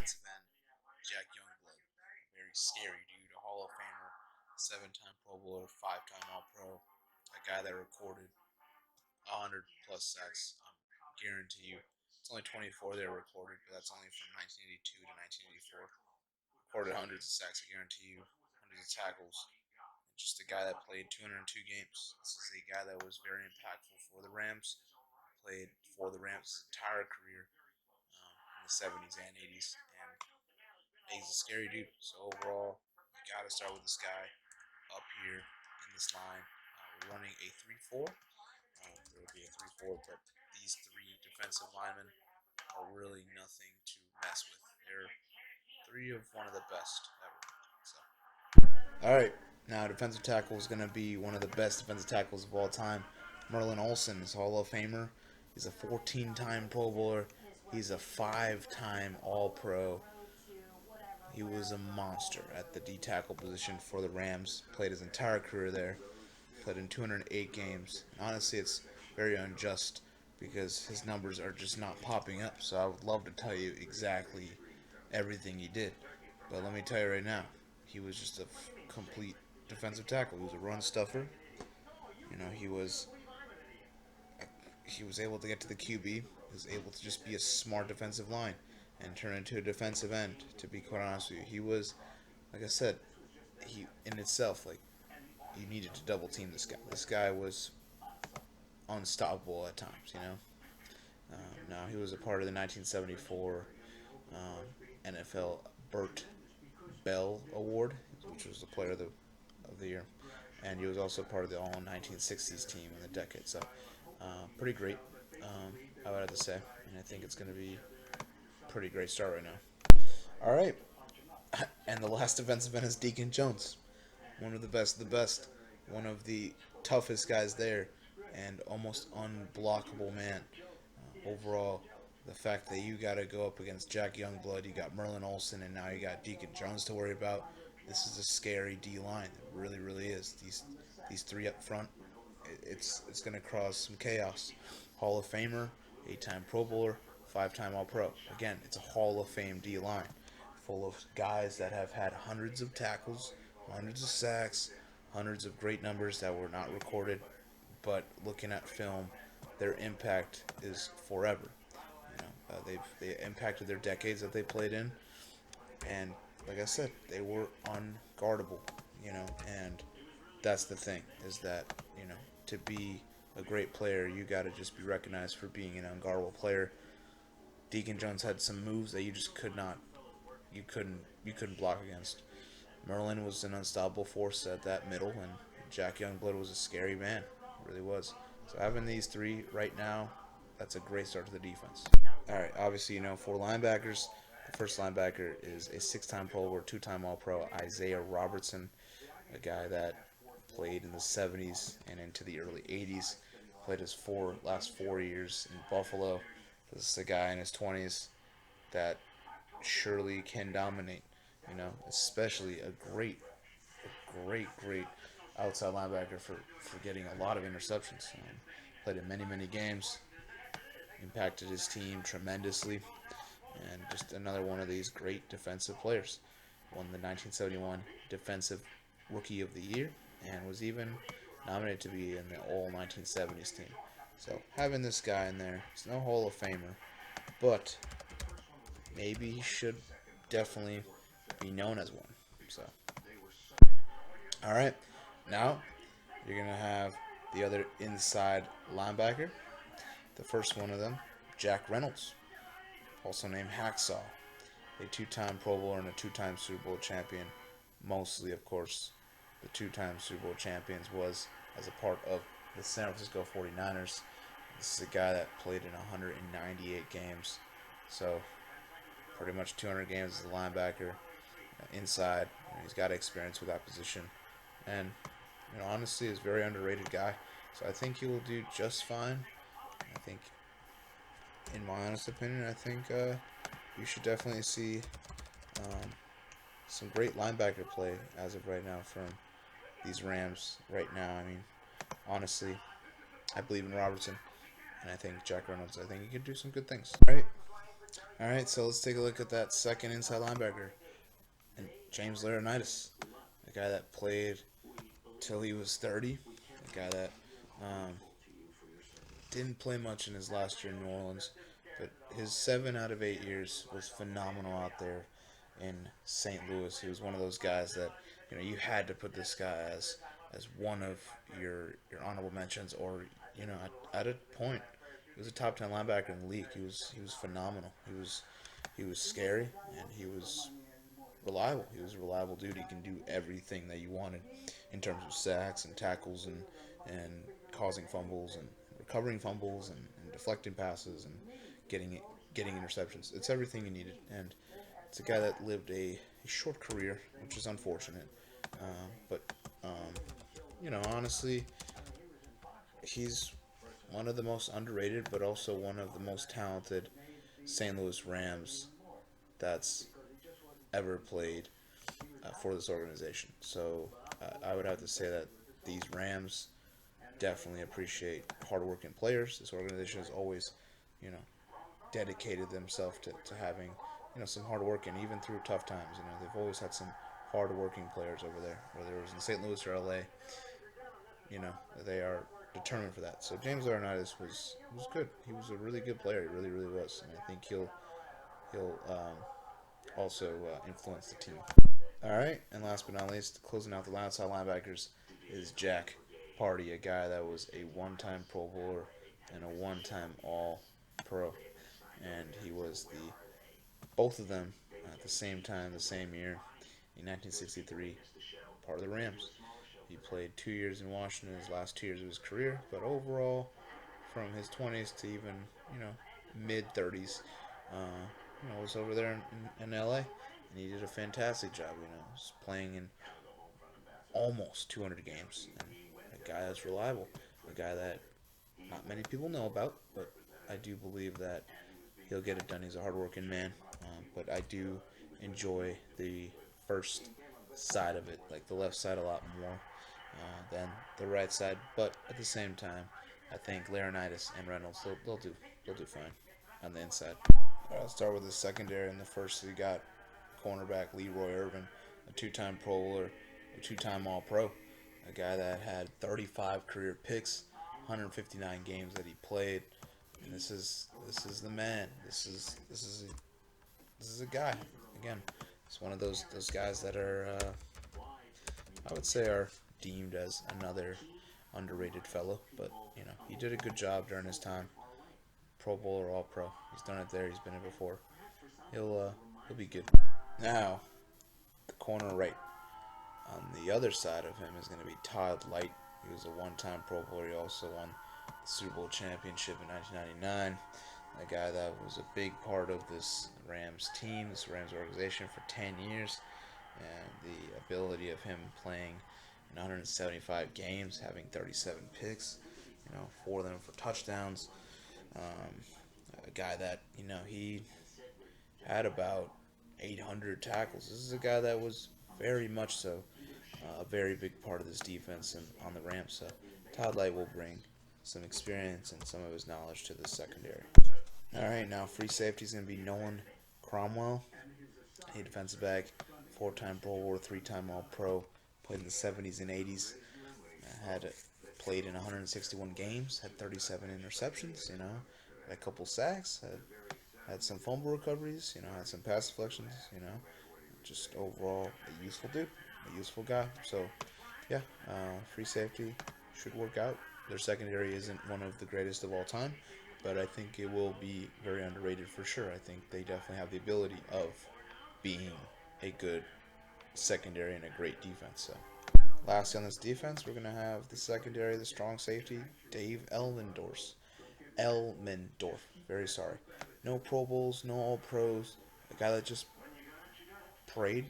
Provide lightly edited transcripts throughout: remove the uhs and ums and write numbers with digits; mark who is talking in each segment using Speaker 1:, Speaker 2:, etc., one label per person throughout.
Speaker 1: defensive end, Jack Youngblood. Very scary dude, a Hall of Famer, 7-time Pro Bowler, 5-time All-Pro, a guy that recorded 100 plus sacks. Guarantee you. It's only 24 they were recorded, but that's only from 1982 to 1984. Recorded hundreds of sacks, I guarantee you. Hundreds of tackles. Just a guy that played 202 games. This is a guy that was very impactful for the Rams. Played for the Rams his entire career in the 70s and 80s. And he's a scary dude. So overall, you got to start with this guy up here in this line. We're running a 3-4. There would be a 3-4, but these three defensive linemen are really nothing to mess with. They're three of one of the best ever. So, all right, now defensive tackle is going to be one of the best defensive tackles of all time. Merlin Olsen is Hall of Famer. He's a 14-time Pro Bowler. He's a 5-time All-Pro. He was a monster at the D tackle position for the Rams. Played his entire career there. Played in 208 games. Honestly, it's very unjust because his numbers are just not popping up. So I would love to tell you exactly everything he did. But let me tell you right now, he was just a complete defensive tackle. He was a run stuffer. You know, he was able to get to the QB. He was able to just be a smart defensive line and turn into a defensive end. To be quite honest with you, he was, like I said, he in itself, like, you needed to double team this guy. This guy was unstoppable at times. Now he was a part of the 1974 NFL Burt Bell Award, which was the Player of the Year, and he was also part of the All 1960s team in the decade. So, pretty great, I would have to say, and I think it's going to be a pretty great start right now. All right, and the last defensive end is Deacon Jones, one of the best of the best, one of the toughest guys there, and almost unblockable man. Overall, the fact that you got to go up against Jack Youngblood, you got Merlin Olsen, and now you got Deacon Jones to worry about. This is a scary D line. It really, really is. These three up front, it's going to cause some chaos. Hall of Famer, 8-time Pro Bowler, 5-time All Pro. Again, it's a Hall of Fame D line, full of guys that have had hundreds of tackles, hundreds of sacks, hundreds of great numbers that were not recorded, but looking at film, their impact is forever. They impacted their decades that they played in, and like I said, they were unguardable. And that's the thing is that to be a great player, you got to just be recognized for being an unguardable player. Deacon Jones had some moves that you just couldn't block against. Merlin was an unstoppable force at that middle, and Jack Youngblood was a scary man. It really was. So having these three right now, that's a great start to the defense. All right, obviously, for linebackers, the first linebacker is a 6-time Pro Bowl, 2-time All-Pro, Isaiah Robertson, a guy that played in the 70s and into the early 80s. Played his last 4 years in Buffalo. This is a guy in his 20s that surely can dominate. Especially a great outside linebacker for getting a lot of interceptions. Played in many, many games, impacted his team tremendously, and just another one of these great defensive players. Won the 1971 Defensive Rookie of the Year and was even nominated to be in the All 1970s team. So having this guy in there, he's no Hall of Famer, but maybe he should definitely be known as one. So, all right, now you're gonna have the other inside linebacker. The first one of them, Jack Reynolds, also named Hacksaw, a 2-time Pro Bowler and a 2-time Super Bowl champion. Mostly, of course, the 2-time Super Bowl champions was as a part of the San Francisco 49ers. This is a guy that played in 198 games, so pretty much 200 games as a linebacker inside. He's got experience with that position, and honestly, is a very underrated guy. So I think he will do just fine. I think, in my honest opinion, you should definitely see some great linebacker play as of right now from these Rams right now. I mean, honestly, I believe in Robertson, and I think Jack Reynolds, I think he can do some good things. All right, All right, so let's take a look at that second inside linebacker, and James Laurinaitis, a guy that played till he was 30, a guy that um, didn't play much in his last year in New Orleans, but his 7 out of 8 years was phenomenal out there in St. Louis. He was one of those guys that you had to put this guy as one of your honorable mentions, or at a point he was a top 10 linebacker in the league. He was phenomenal. He was scary, and he was reliable. He was a reliable dude. He can do everything that you wanted in terms of sacks and tackles and causing fumbles and recovering fumbles and deflecting passes and getting getting interceptions. It's everything you needed, and it's a guy that lived a short career, which is unfortunate. But honestly, he's one of the most underrated, but also one of the most talented St. Louis Rams that's ever played for this organization. So I would have to say that these Rams definitely appreciate hardworking players. This organization has always, you know, dedicated themselves to having, some hard work, and even through tough times. They've always had some hard-working players over there, whether it was in St. Louis or LA. You know, they are determined for that. So James Laurinaitis was good. He was a really good player. He really, really was, and I think he'll also influence the team. All right, and last but not least, closing out the outside linebackers is Jack Pardee, a guy that was a one-time Pro Bowler and a one-time All-Pro, and he was the both of them at the same time, the same year, in 1963, part of the Rams. He played 2 years in Washington, his last 2 years of his career, but overall, from his 20s to even mid 30s, was over there in LA, and he did a fantastic job. Was playing in almost 200 games, and a guy that's reliable, a guy that not many people know about, but I do believe that he'll get it done. He's a hardworking man, but I do enjoy the first side of it, like the left side, a lot more than the right side. But at the same time, I think Laurinaitis and Reynolds they'll do fine on the inside. I'll start with the secondary. In the first, we got cornerback Leroy Irvin, a two-time Pro Bowler, a two-time All-Pro, a guy that had 35 career picks, 159 games that he played, and this is the man. This is a guy. Again, it's one of those guys that are I would say are deemed as another underrated fellow, but he did a good job during his time. Pro Bowl or All Pro, he's done it there. He's been it before. He'll be good. Now the corner right on the other side of him is going to be Todd Light. He was a one-time Pro Bowler. He also won the Super Bowl championship in 1999. A guy that was a big part of this Rams team, this Rams organization for 10 years, and the ability of him playing in 175 games, having 37 picks, 4 of them for touchdowns. Um, a guy that he had about 800 tackles. This is a guy that was very much so a very big part of this defense and on the Rams. So Todd Light will bring some experience and some of his knowledge to the secondary. All right, now free safety is going to be Nolan Cromwell, a defensive back, 4-time Pro Bowler, 3-time All-Pro, played in the 70s and 80s, had played in 161 games, had 37 interceptions, had a couple sacks, had some fumble recoveries, had some pass deflections, just overall a useful dude, a useful guy. So, yeah, free safety should work out. Their secondary isn't one of the greatest of all time, but I think it will be very underrated for sure. I think they definitely have the ability of being a good secondary and a great defense. So, lastly on this defense, we're going to have the secondary, the strong safety, Dave Elmendorf. Elmendorf, very sorry. No Pro Bowls, no All Pros. A guy that just played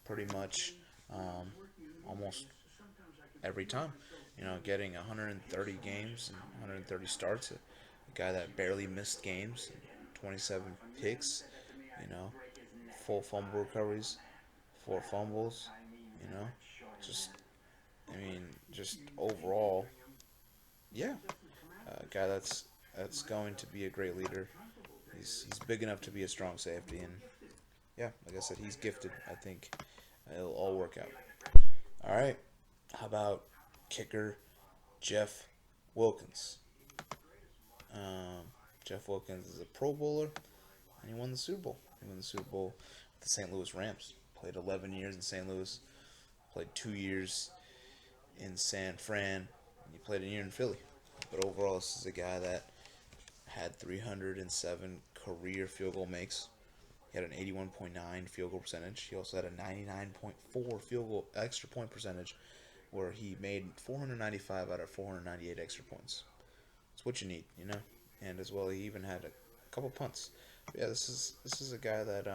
Speaker 1: pretty much um, almost every time. Getting 130 games and 130 starts. A guy that barely missed games, 27 picks. You know, full fumble recoveries, 4 fumbles. You know, just just overall, yeah, a guy that's going to be a great leader. he's big enough to be a strong safety, and yeah, like I said, he's gifted. I think it'll all work out. All right, how about kicker Jeff Wilkins? Um, Jeff Wilkins is a Pro Bowler, and he won the Super Bowl. He won the Super Bowl with the St. Louis Rams. Played 11 years in St. Louis. Played 2 years in San Fran. And he played a year in Philly. But overall, this is a guy that had 307 career field goal makes. He had an 81.9 field goal percentage. He also had a 99.4 field goal extra point percentage, where he made 495 out of 498 extra points. It's what you need, you know. And as well, he even had a couple punts. But yeah, this is a guy that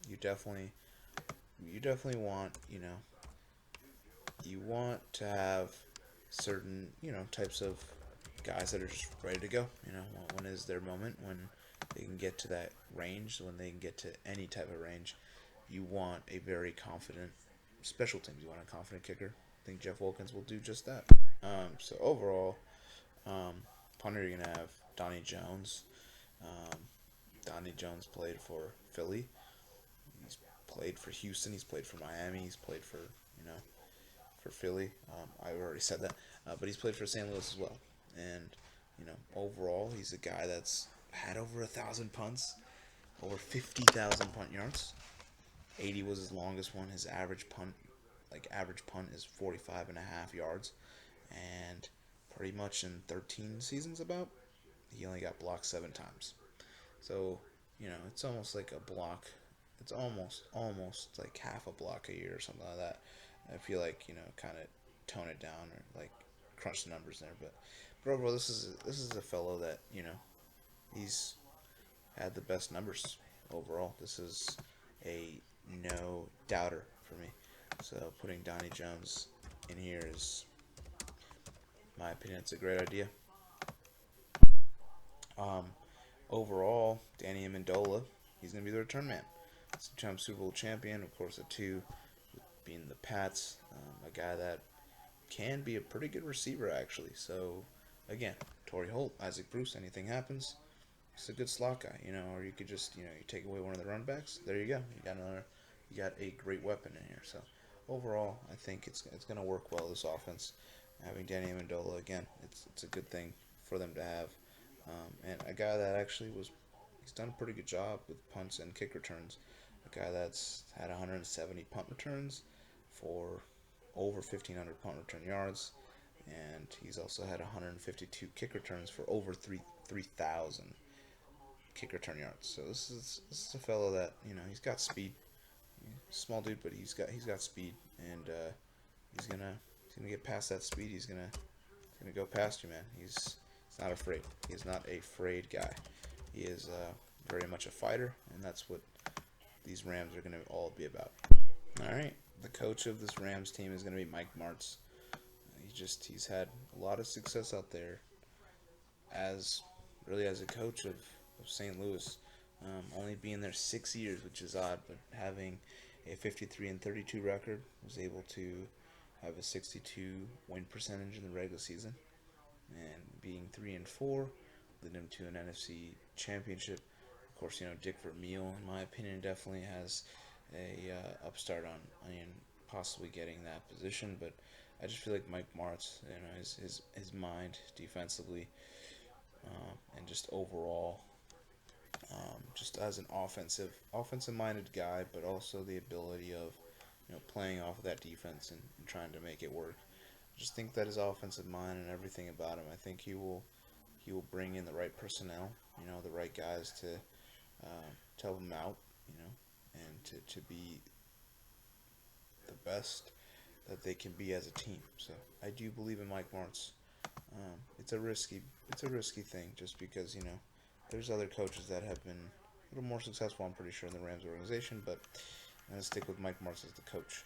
Speaker 1: you definitely want, you want to have certain, types of guys that are just ready to go. When is their moment, when they can get to that range, when they can get to any type of range. You want a very confident special teams. You want a confident kicker. I think Jeff Wilkins will do just that. So overall, punter, you're going to have Donnie Jones. Um, Donnie Jones played for Philly. He's played for Houston. He's played for Miami. He's played for, for Philly. I already said that. But he's played for St. Louis as well. And, overall, he's a guy that's had over 1,000 punts, over 50,000 punt yards. 80 was his longest one. His average punt is 45 and a half yards. And pretty much in 13 seasons he only got blocked 7 times. So, it's almost like a block. It's almost like half a block a year or something like that. I feel like, kind of tone it down or like crunch the numbers there. But overall, this is a fellow that, he's had the best numbers overall. This is a no doubter for me. So putting Donnie Jones in here is, in my opinion, it's a great idea. Um, Overall, Danny Amendola, he's going to be the return man. Two-time Super Bowl champion, of course, being the Pats, a guy that can be a pretty good receiver, actually. So, again, Torrey Holt, Isaac Bruce, anything happens, he's a good slot guy, or you could just, you take away one of the run backs. There you go. You got a great weapon in here. So, overall, I think it's going to work well, this offense. Having Danny Amendola, again, it's a good thing for them to have. And a guy that actually he's done a pretty good job with punts and kick returns. A guy that's had 170 punt returns for over 1,500 punt return yards, and he's also had 152 kick returns for over 3,000 kick return yards. So this is a fellow that he's got speed. Small dude, but he's got speed, and he's gonna get past that speed. He's gonna go past you, man. He's not afraid. He is not a afraid guy. He is very much a fighter, and that's what these Rams are going to all be about. All right, the coach of this Rams team is going to be Mike Martz. He's had a lot of success out there as a coach of St. Louis. Only being there 6 years, which is odd, but having a 53-32 record, was able to have a 62 win percentage in the regular season, and being 3-4 led him to an NFC championship. Of course, Dick Vermeil, in my opinion, definitely has a upstart on possibly getting that position. But I just feel like Mike Martz, his mind defensively, and just overall, just as an offensive-minded guy, but also the ability of playing off of that defense and trying to make it work. Just think that his offensive mind and everything about him, I think he will bring in the right personnel, the right guys to help him out, and to be the best that they can be as a team. So I do believe in Mike Martz. It's a risky thing, just because there's other coaches that have been a little more successful, I'm pretty sure, in the Rams organization, but I'm going to stick with Mike Martz as the coach.